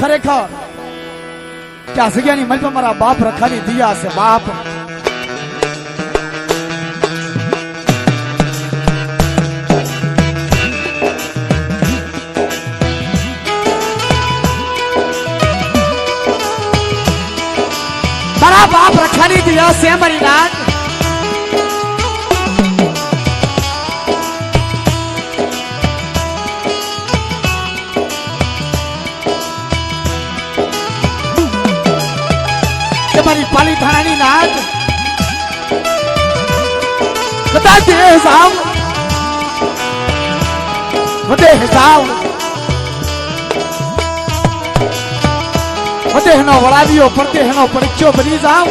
ખરેખર કે આ જગ્યાની મલમાં મારા બાપ રખાની દિયા છે બાપ મારા બાપ રખાની દિયા છે મારી નાથ મારી પાલીતાણાની નાક બધા દેહ સાવ વધે નો વળાવ્યો પડતે એનો પરીક્ષો બની જાવ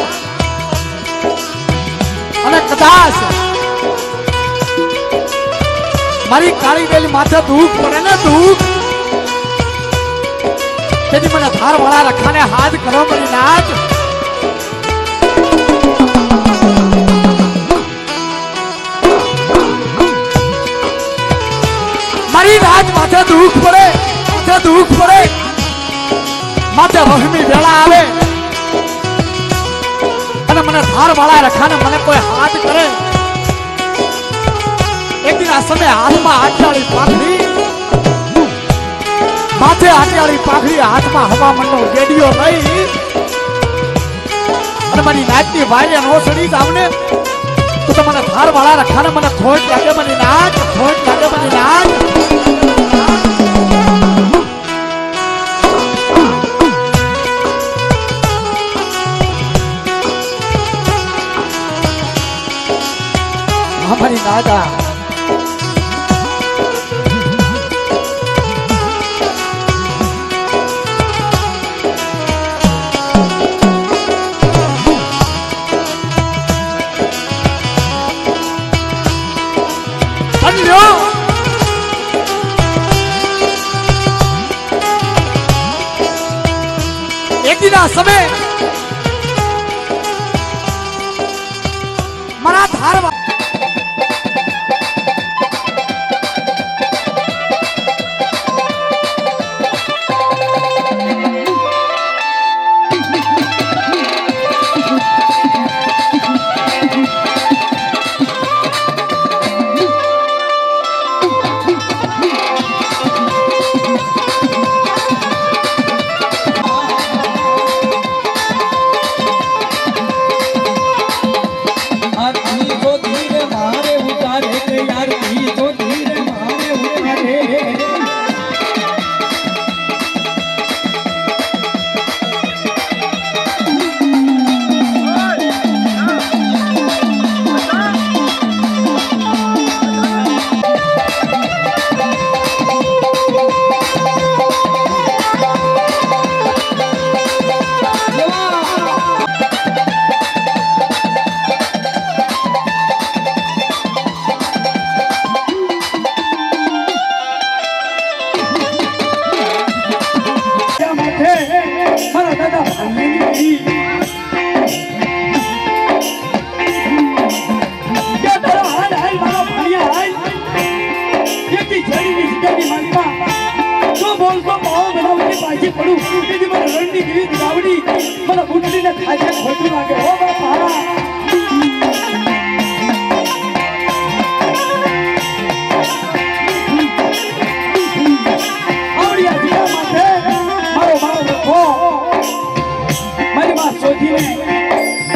અને કદાચ મારી કાળી બેલી માથે દુઃખ પડે ને દુઃખ તેની મને ધાર વાળા રખાને હાથ કરો મારી નાક મારી રાજ માથે દુઃખ પડે માથે વહમી વેળા આવે અને મને ધાર વાળા રખાને મને કોઈ હાથ કરે એક દિન આ સમય હાથમાં આટિયાળી પાઘડી માથે આટિયાળી પાઘડી હાથમાં હવામંડો ગેડીઓ લઈ અને મારી નાચની વાયરે નો સડી જાવ ને તો મને ધાર વાળા રખાને મને ખોટ લાગે મારી નાચ અમારી દાદા એક દિન આ સમય મારા ધાર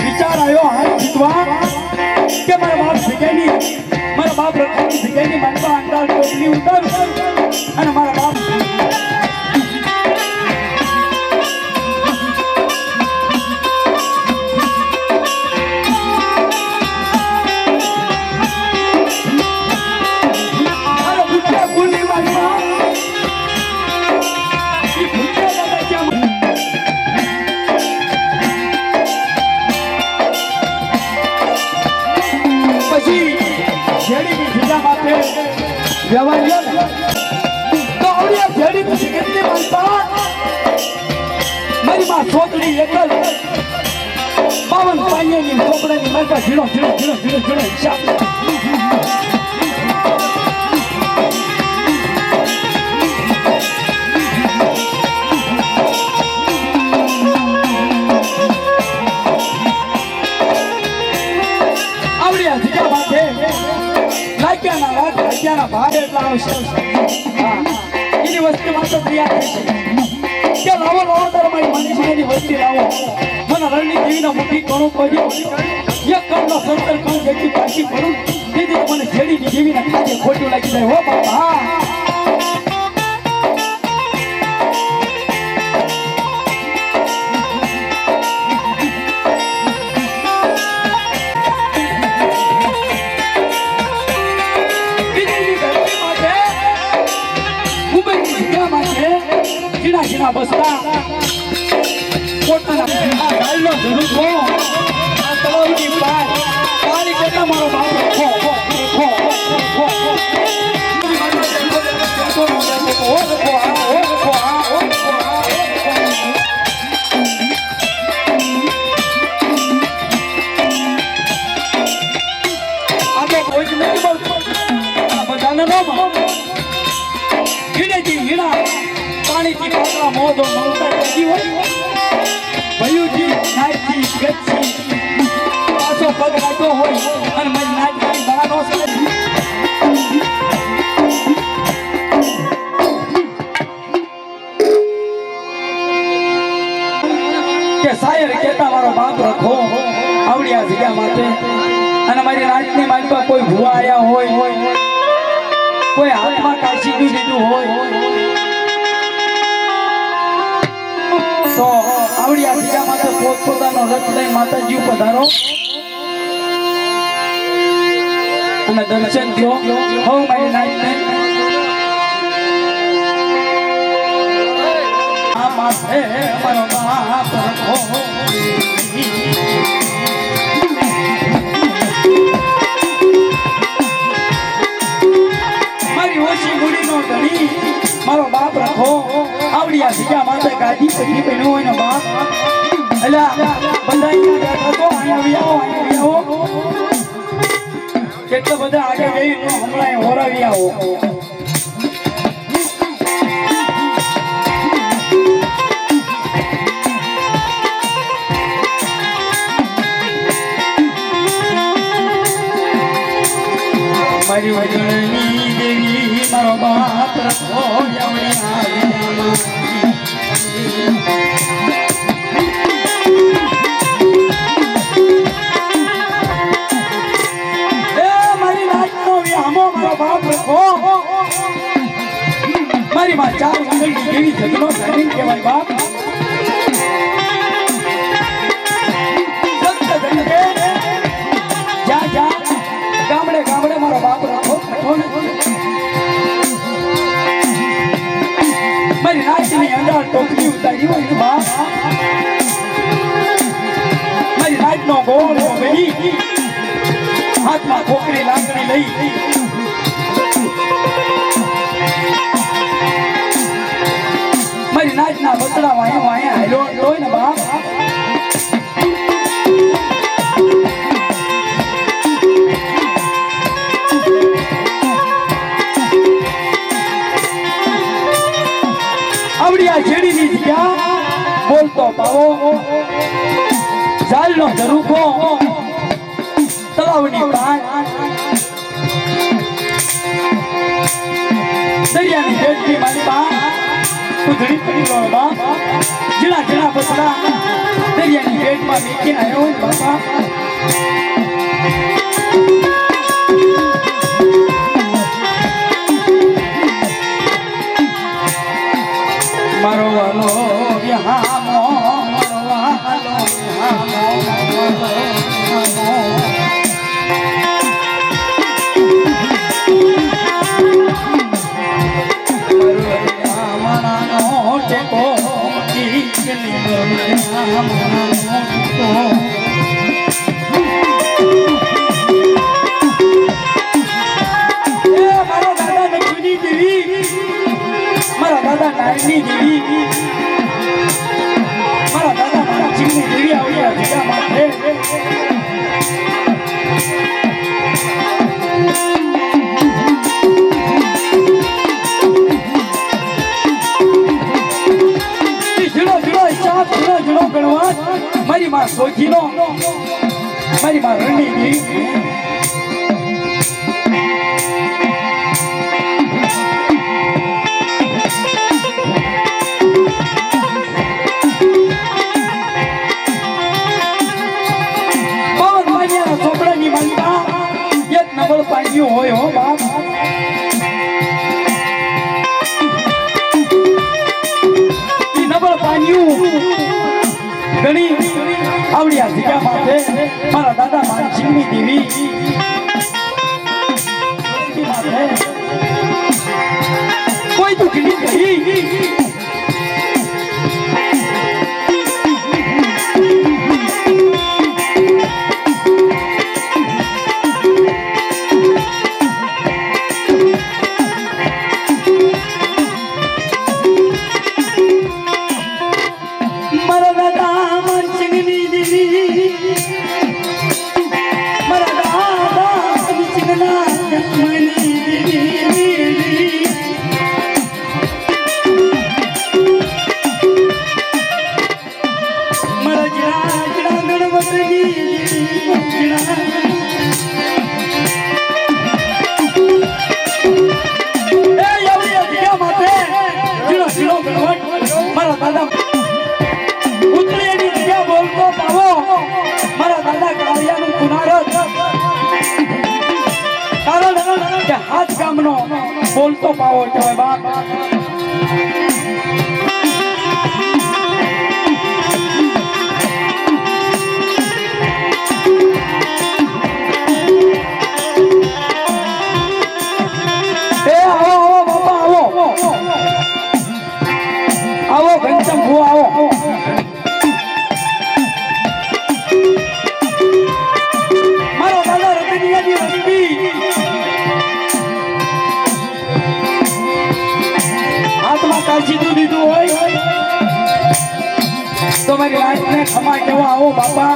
વિચાર આવ્યો હાથ જીતવા કે મારા બાપ રખાની જગ્યાની મનમાં અંદાજ ટોપલી ઉતાર અને મારા બાપ મારી માં છોકરી એકલ 52 પાણીની ચોપડાની મારી પાસે ઝીણો હિસાબ એના ભાઈ એટલા આવશે એની વસ્તી માત્ર તૈયાર થશે કે લાવો લાવો તારે મારી મનીષની વસ્તી લાવો મને રણની દેવીના મુઠી ઘણું પડ્યું એક કણનો સંતર કણ જેટલી પાછી કરું દીદી મને છેડીની દેવીના ખાતે ખોટું લાગી જાય હો બાપા જીના બસતા પોતાના આ ગાલનો જરૂર હો આ તળાવની પાર કાળી કોટા મારો બાપ હો મોદો મળતા જતી હોય ભયુજી નાચી ગચ્છી પાછો પગ રાખ્યો હોય અને મારી નાચ નાચ ગાનો કે શાયર કેતા મારો બાપ રખો આવડિયા જગ્યા માટે અને મારી નાચની માલમાં કોઈ ભૂવા આયા હોય કોઈ હાથમાં કાશી દીધું હોય તો આવડિયા બીજા માટે પોતપોતાનો રથ લઈ માતાજી પધારો અને દર્શન થયો હો મારી નાચને આ માથે મારો બાપ રખો મારી ઓછી મૂડીનો ધણી મારો બાપ રખો આવડિયા બીજા માટે ગાદી પડી બન્યો હોય ને બાપ એલા બંધાઈ ગયા તો અહીંયા આવો કેટલા બધા આગે જઈ હમણાં હોરાવી આવો મારી વજણની દેવી મારો બાપ રખો મારી નાચનો વ્યામો મારો બાપ રખો મારી માં ચાર વાંગલની દેવી જગનો ધણી કહેવાય બાપ ગામડે ગામડે મારો બાપ રાખો મારી નાચની અંદર ટોપલી ઉતારી હોય બાપ મારી નાચનો ગોળો ગઈ હાથમાં ખોકરી લાકડી લઈ મારી નાચના બસડા વાયા વાયા હાલ્યો હોય ને બાપ આવડિયા છેડીની જગ્યા બોલતો પાવો ઝાલનો ઝરૂખો તળાવની પાર દરિયાની ભેટની મારી બા કુદડી પડી ગયો બાપ જીણા જીણા બસડા દરિયાની ભેટમાં મેકીને આવ્યો હોય બાપા મારો વાલો વિહામો મારો વાલો મારા દાદા નારની દેવી મારા દાદા મારા જીવની દેવી આવડિયા જગ્યા માટે જૂનો ગણવા મારી માં સોજીનો મારી માં રણની દેવી માન્યું ઘણી આવડિયા જગ્યા માથે મારા દાદા માનસિંહની દેવી કોઈ દુઃખ નહીં કરી હાથ ગામનો બોલતો પાવો કહેવાય બાપ આવો ઘનશ્યામ ભુવા આવો મારો દાદા રતનિયાની વસ્તી હાથમાં કાચીતું દીધું હોય તો મારી લાઈફને ખમા કેવા આવો બાપા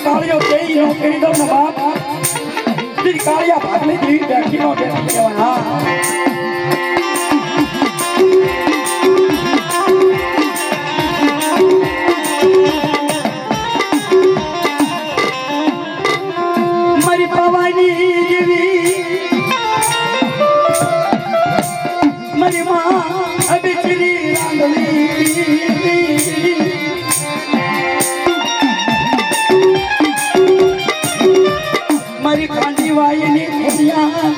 કાળિયો કેઈ નો કરી દઉં ને બાપ તી કાળિયા ભાગલી દેવી બેઠી નો બેઠી કહેવાય હા મારી પવાની દેવી મારી માં અબિચરી રાંધલી મારી ખાંડી વાયની ખોડિયા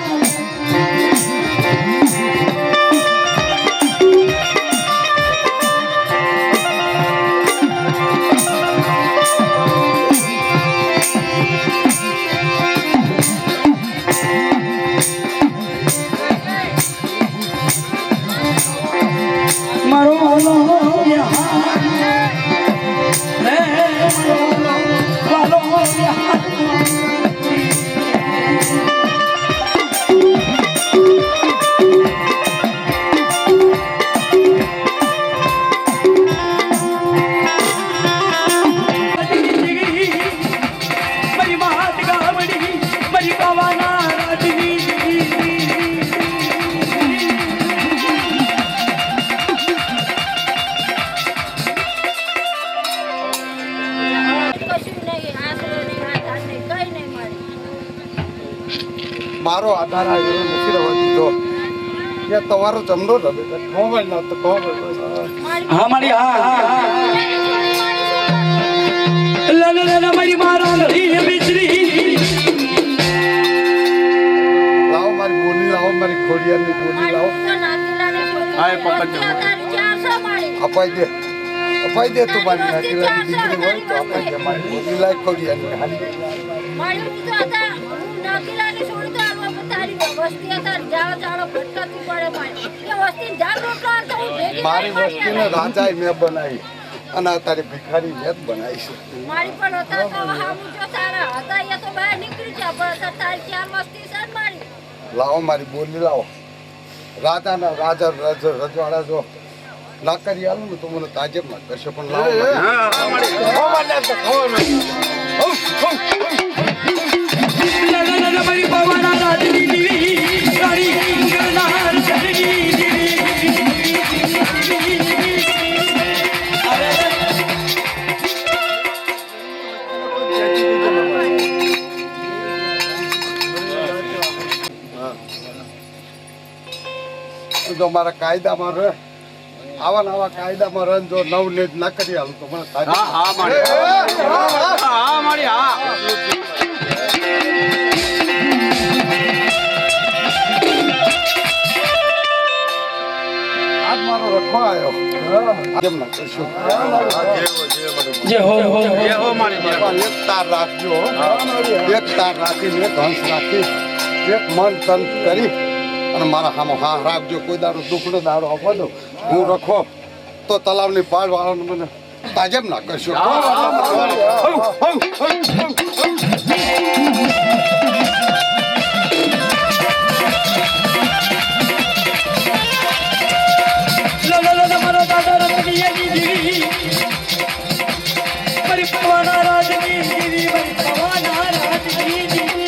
મારો વાલો મારો આધાર આવ્યો નથી રહેવા દીધો કે તમારો જમનો મોબાઈલ ના તો હા મારી હા લન મારી મારા નળી બિચરી લાવો મારી બોલી લાવો મારી ખોડિયાની બોલી લાવો આય પપ્પા અપાઈ દે તું મારી નાકીલાની દીકરી હોય તો અપાઈ દે મારી બોલી લાય ખોડિયાની હાલી મારી તો હતા નાકીલાની છોડી તો આવા તારી વસ્તી હતા જાવ જાડો ભટકાતી પડે મારી કે વસ્તી જાગૃત કર તો ભેગી મારી વસ્તીને રાજાએ મેં બનાવી અને તારી ભિખારી મેં જ બનાવી છે મારી પણ હતા તો હામુ જો તારા હતા એ તો બહાર નીકળી જા પણ તારી ચાર વસ્તી છે મારી લાવો મારી બોલી લાવો રાજાના રાજા રજવાડા જો લાકડી આલું ને તો મને તાજેબ ના કરશે પણ લાવો મારી પવના રાજની દીવી રાણી ગરનાર ચરણી જો મારા કાયદામાં રહે આવા નવા કાયદામાં રન જો નવ ને ના કરી આલું તો મને આજ મારો રખો આવ્યો જેમ ના કરશું જય હો એક તાર રાખજો એક તાર રાખીને એક હંસ રાખી એક મન તન કરી અને મારા સામે હા રાખજો કોઈ દાડો દુખડો દાડો આપો દો હું રખો તો તલાવની પાળ વાળાને મને તાજેબ ના કરશો મારો દાદા રમણીયાની દીવી મારી પવના રાજની દીવી મારી પવના રાજની દીવી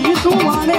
બીજું માને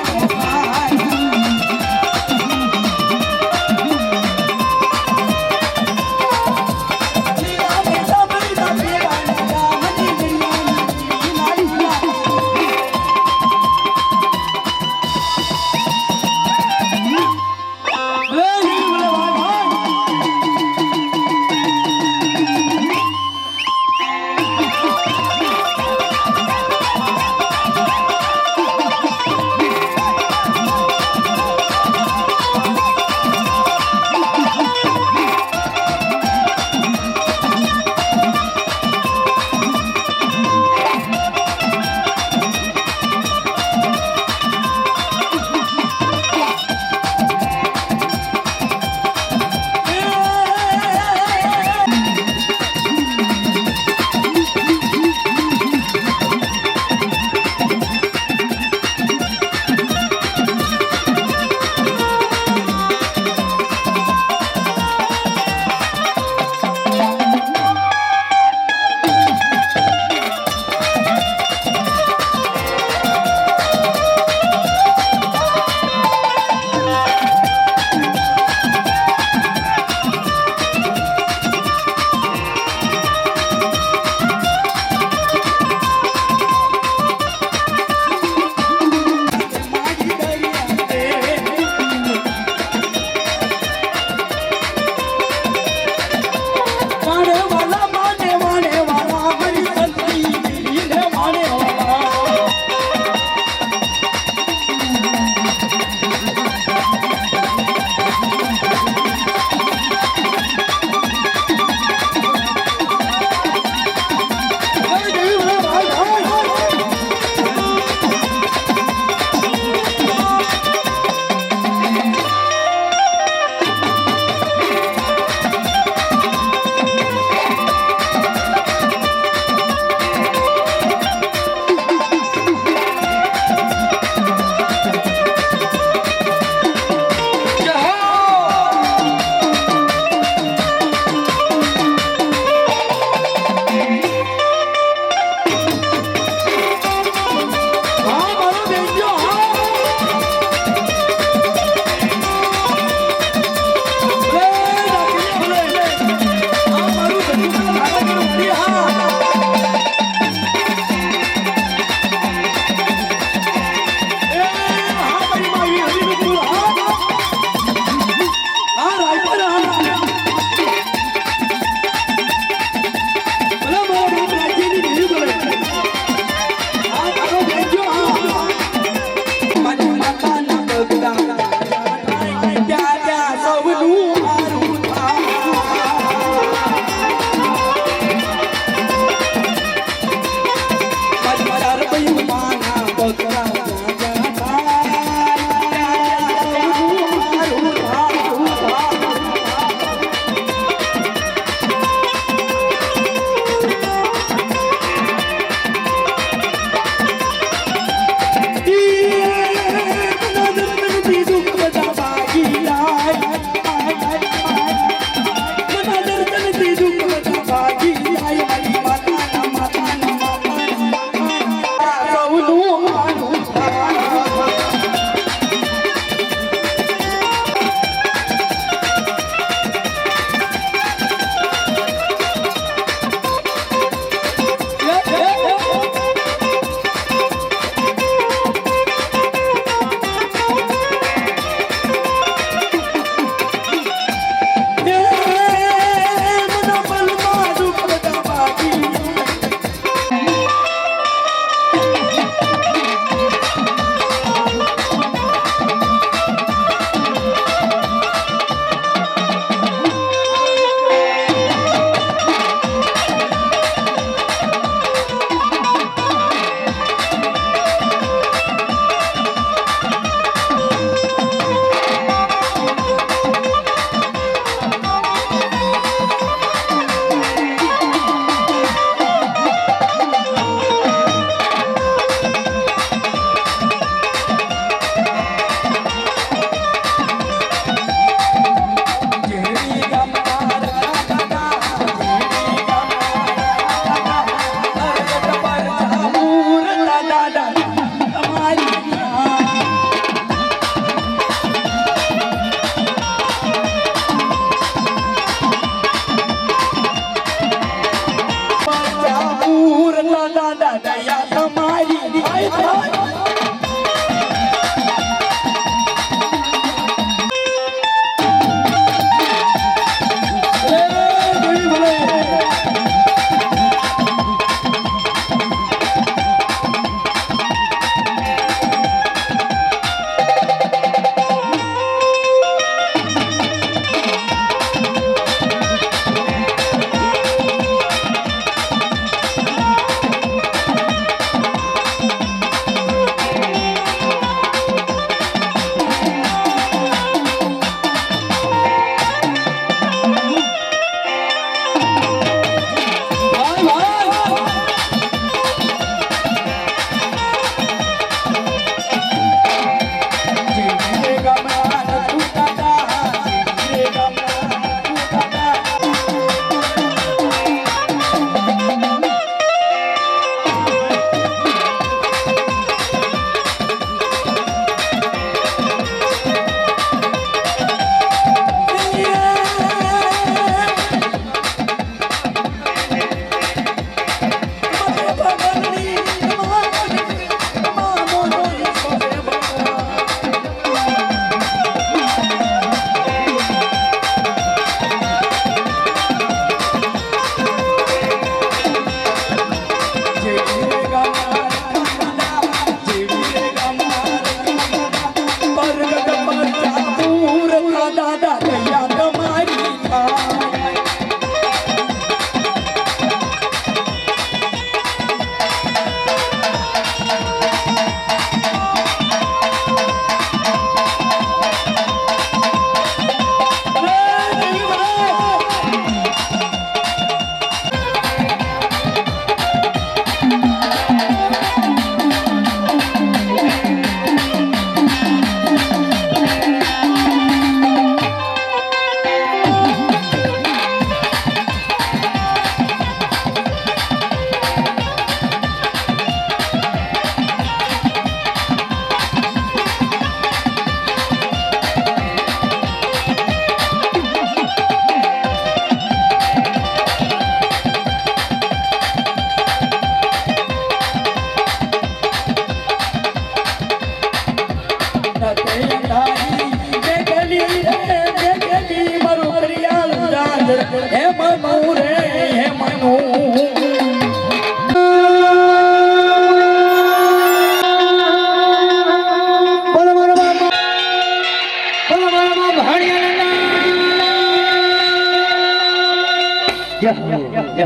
હલો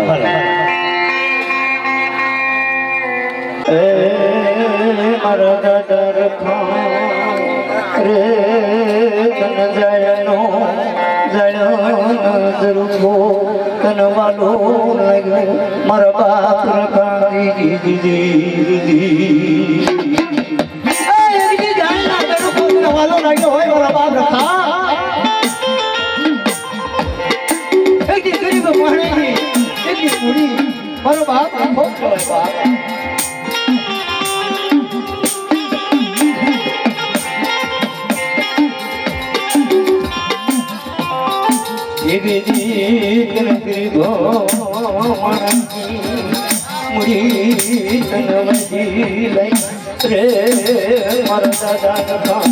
હલો એ મારા દાદા રખા રે તન જયનો જયનો તન વાલો લાગ્યો મારા બાપ રખા દીદી વાલો લાગ્યો હોય મારા બાપ રખા એક ગરીબ માણસની એટલી પૂરી મારો બાપ આખો કહેવાય બાપ મારા દાદા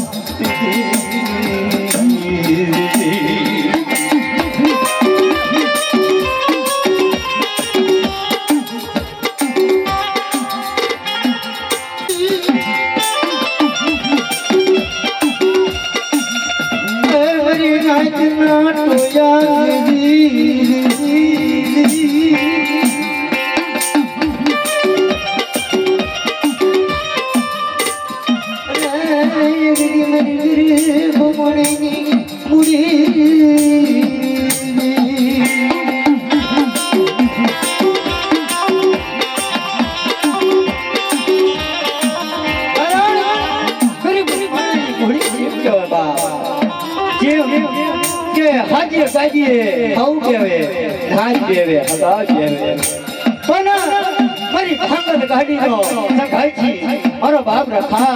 મારો બાપ રખા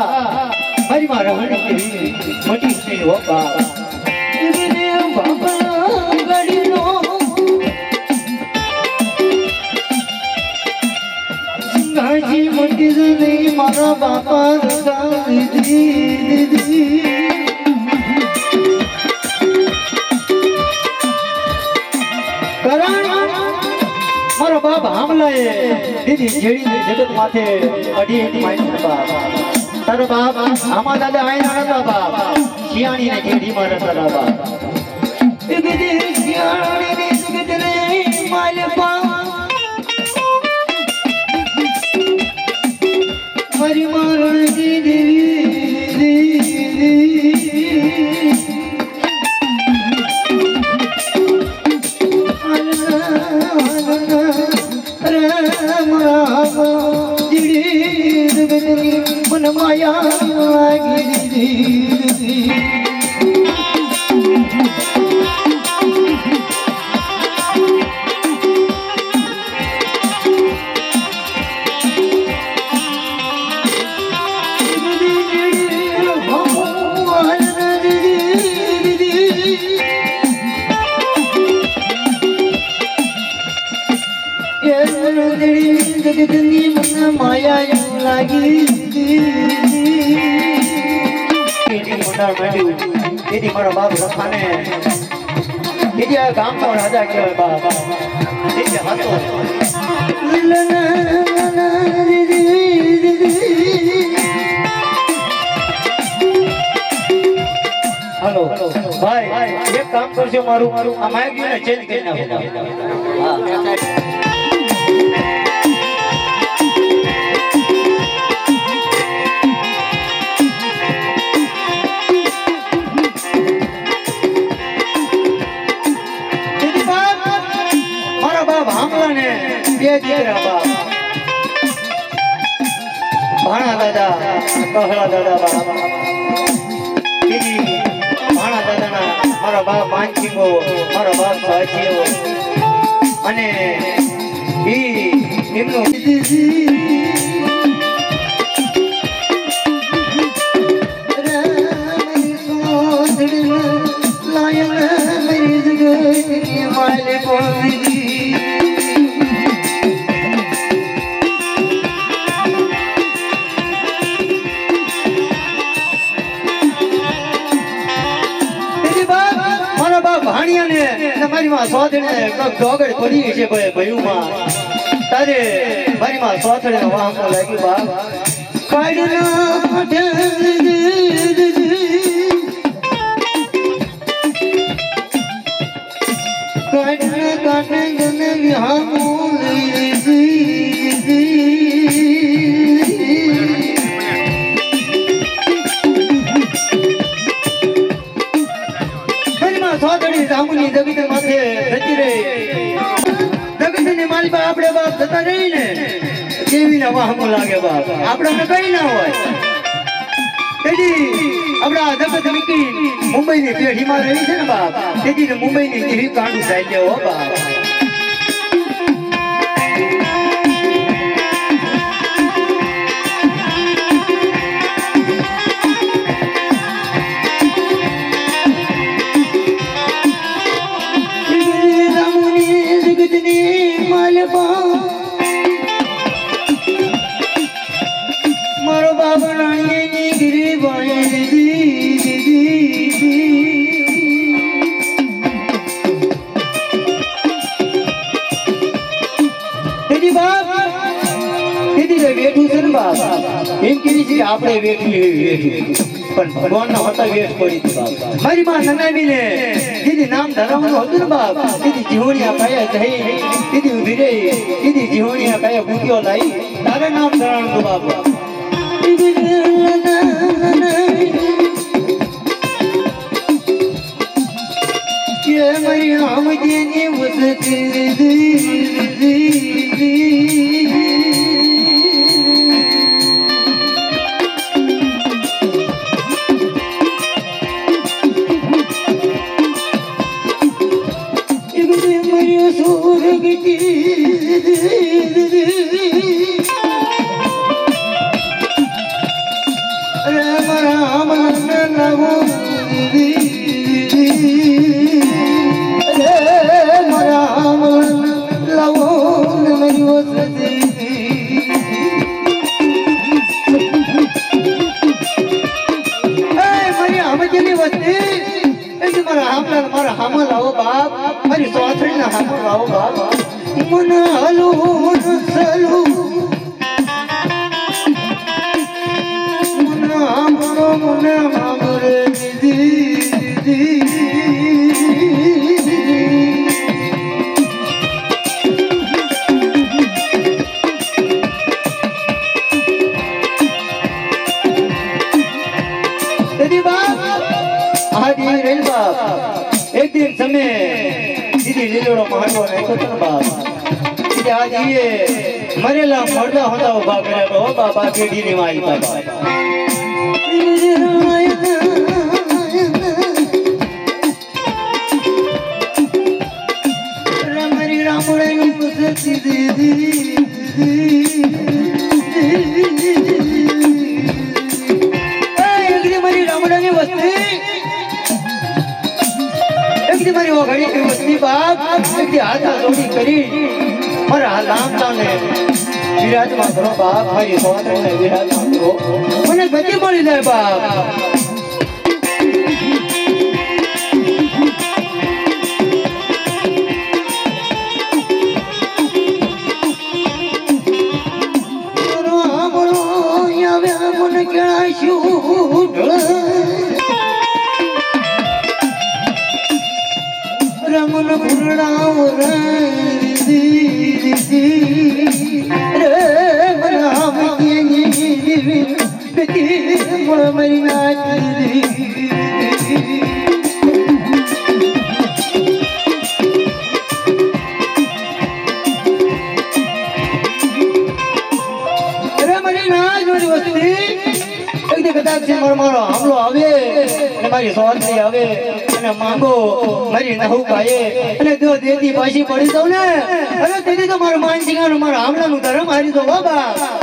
મારી માં રહણી કેવી મોટી થઈ હો બાપ સિંહાજી મોટી જઈ મારા બાપા રખા દીદી મારો બાપ હામલાએ દીદી જેડી જગત માથે અડી અડી મારી બાપ તારો બાપ આમા દાદા આયના નતા બાપ શિયાણી ને જેડી મારા તારા બાપ એ દીદી શિયાણી ને જગત ને માલે બાપ મારી મારણ દીદી માયા લાગી તેથી મારો બાપ રખાને તેથી આ ગામનો રાજા કહેવાય બાપ તેથી હતો હાલો ભાઈ એક કામ કરજો મારું આ માઇકને ચેન્જ કરી નાખો હા ભાણા દાદા કહલા દાદા બાપ દીદી ભાણા દાદાના મારા બાપ માનસિંગો મારા બાપ સાચીઓ અને એમનું મારી માં સોથડે ડોગર પડી છે ભાઈ ભયું માં તારે મારી માં સોથડે વાહમાં લાગી બાપ આપણે બાપ થતા રહી ને કેવી ના વાહમો લાગે બાપ આપણે કઈ ના હોય તેથી આપણા જગત વિકી મુંબઈ ની પેઢીમાં રહી છે ને બાપ તેથી મુંબઈ ની જેવી કાંડું થાય હો બાપ મારો બાપ નાણીએ ગીરી બાઈ દીદી બાપ દીદી વેઠું છે ને બાપ એમ કેવી છે આપણે વેઠું પણ ભગવાન ના હતા વેઠ પડી બાપ મારી માં નનાવીને દીદી નામ ધરાવવાનું હતું ને બાપ દીદી જીવણિયા કયા જઈ દીદી ઉભી રહી દીદી જીવણિયા કયા ભૂખ્યો લાઈ તારે નામ ધરાવવાનું હતું બાપ કે મારી આમ જેની મારા હામા લાવો બાપ મારી સોથરી ના હામા લાવો બાપ મન હલુ સલુ મન હામરે દીદી एक दिन समय दीदी लीलोड़ो महंगो नहीं तो बाप दीदी आज ये मरेला मरदा होता वो बाप मेरा तो बाबा बेटी ने मारी बाबा रामरी रामुड़े नु पुसती दीदी एक दिन मरी रामुड़े ने वस्ती મારી ઓ ઘડી કે વસ્તી બાપ એક હાથા જોડી કરી મારા રામતા ને વિરાજમાં કરો બાપ મારી સોતરને વિરાજમાં કરો મને ગતિ મળી જાય બાપ રામણો આવ્યા મને કેળા શું રમન પુરણાવ રે રામ મરી નાખી કદાચ મારો હામલો આવે અને મારી સોતરી આવે અને માંગો મારી નહુ ખાય અને જો દેતી પાછી પડી દઉં ને અરે તેથી તો મારું માનસિંગાનું મારા હામલાનું ધર્મ હારી દો બાબા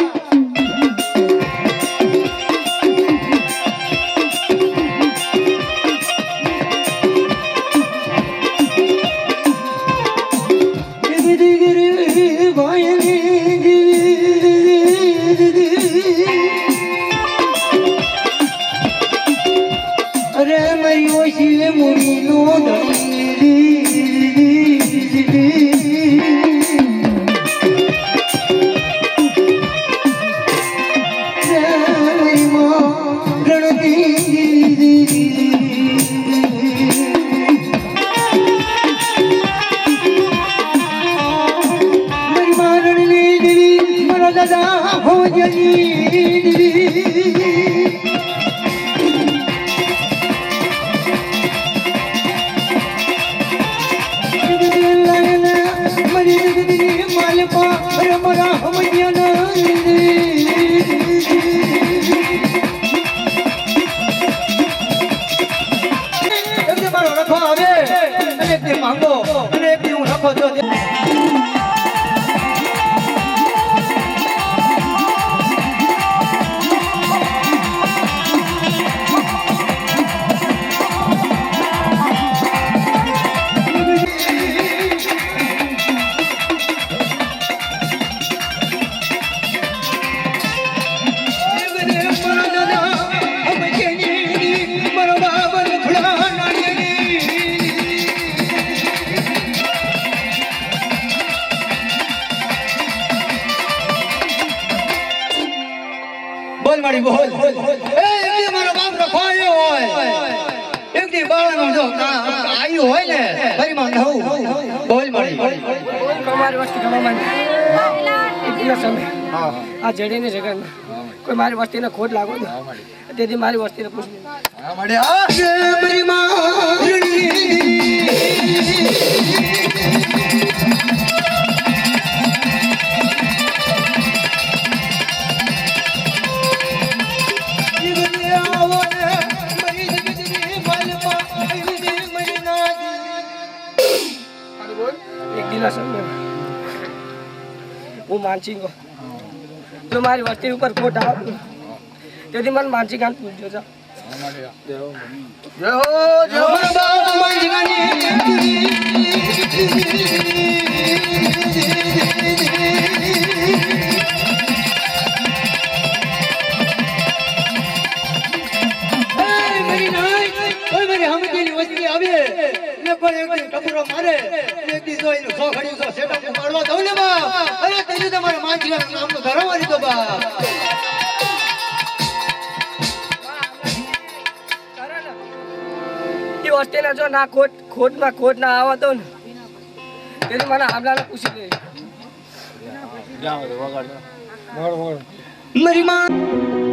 અરે મારી ઓછી મુડી નો હો જની બોલ મારી બોલ એ એકદી મારો બાપ રખવાયો હોય એકદી બાળાનો જો આયુ હોય ને મારી માં નહું બોલ મારી મારી વસ્તી ખબર મને એટલા સમય આ જડીની જગ્યામાં કોઈ મારી વસ્તીને ખોટ લાગો ને તેથી મારી વસ્તીને પૂછવું મારી માં હું માનસિંહ જો મારી વસ્તી ઉપર ખોટ આવે તેથી મને માનસિંહ ગાન પૂછજો છો વસ્તીને જો ના ખોટમાં ખોટ ના આવવા દો ને તેથી મને હામલાને પૂછી લે મારી માં